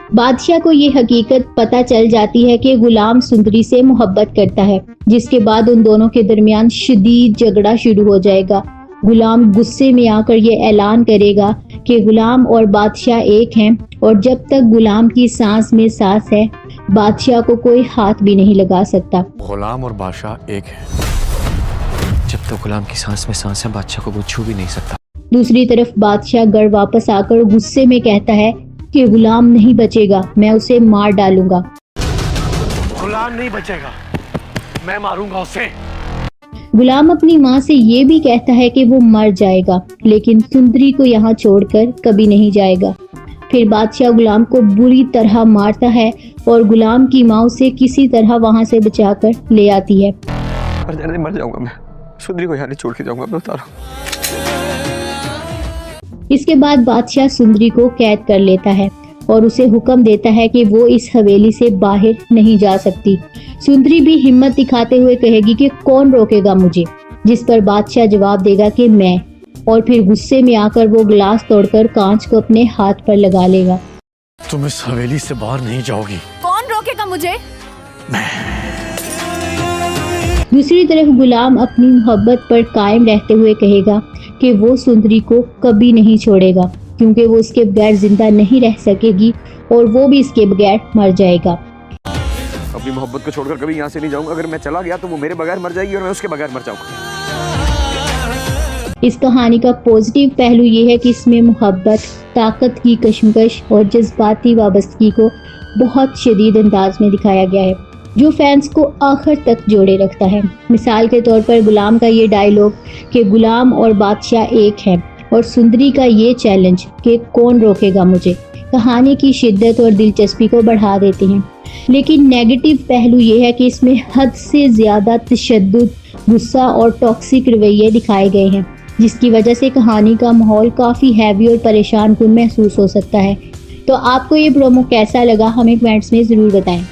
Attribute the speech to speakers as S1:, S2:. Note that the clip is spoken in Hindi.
S1: बादशाह को ये हकीकत पता चल जाती है कि गुलाम सुंदरी से मोहब्बत करता है, जिसके बाद उन दोनों के दरमियान शदीद झगड़ा शुरू हो जाएगा। गुलाम गुस्से में आकर ये ऐलान करेगा कि गुलाम और बादशाह एक हैं और जब तक गुलाम की सांस में सांस है बादशाह को कोई हाथ भी नहीं लगा सकता।
S2: गुलाम और बादशाह एक है, जब तक गुलाम की सांस में सांस है बादशाह को वो छू भी नहीं सकता।
S1: दूसरी तरफ बादशाह घर वापस आकर गुस्से में कहता है कि गुलाम नहीं बचेगा, मैं उसे मार डालूंगा।
S2: गुलाम नहीं बचेगा, मैं मारूंगा उसे।
S1: गुलाम अपनी माँ से ये भी कहता है कि वो मर जाएगा, लेकिन सुंदरी को यहाँ छोड़कर कभी नहीं जाएगा। फिर बादशाह गुलाम को बुरी तरह मारता है और गुलाम की माँ उसे किसी तरह वहाँ से बचाकर ले आती है।
S2: मर जाऊंगा मैं, सुंदरी को यहाँ नहीं छोड़ के जाऊंगा, मैं बता रहा हूँ।
S1: इसके बाद बादशाह सुंदरी को कैद कर लेता है और उसे हुक्म देता है कि वो इस हवेली से बाहर नहीं जा सकती। सुंदरी भी हिम्मत दिखाते हुए कहेगी कि कौन रोकेगा मुझे, जिस पर बादशाह जवाब देगा कि मैं, और फिर गुस्से में आकर वो गिलास तोड़कर कांच को अपने हाथ पर लगा लेगा।
S2: तुम इस हवेली से बाहर नहीं जाओगी।
S3: कौन रोकेगा मुझे?
S1: दूसरी तरफ गुलाम अपनी मोहब्बत पर कायम रहते हुए कहेगा कि वो सुंदरी को कभी नहीं छोड़ेगा, क्योंकि वो उसके बगैर जिंदा नहीं रह सकेगी और वो भी इसके बगैर मर जाएगा।
S2: अपनी मोहब्बत को छोड़कर कभी यहाँ से नहीं जाऊंगा। अगर मैं चला गया तो वो मेरे बगैर मर जाएगी और मैं उसके बगैर मर जाऊंगा।
S1: इस कहानी का पॉजिटिव पहलू ये है कि इसमें मोहब्बत, ताकत की कशमकश और जज्बाती वाबस्तगी को बहुत शदीद अंदाज में दिखाया गया है, जो फैंस को आखिर तक जोड़े रखता है। मिसाल के तौर पर गुलाम का ये डायलॉग कि गुलाम और बादशाह एक हैं और सुंदरी का ये चैलेंज कि कौन रोकेगा मुझे, कहानी की शिद्दत और दिलचस्पी को बढ़ा देते हैं। लेकिन नेगेटिव पहलू ये है कि इसमें हद से ज़्यादा तशद्दुद, गुस्सा और टॉक्सिक रवैये दिखाए गए हैं, जिसकी वजह से कहानी का माहौल काफ़ी हैवी और परेशान कुन महसूस हो सकता है। तो आपको ये प्रोमो कैसा लगा हमें कमेंट्स में ज़रूर बताएं।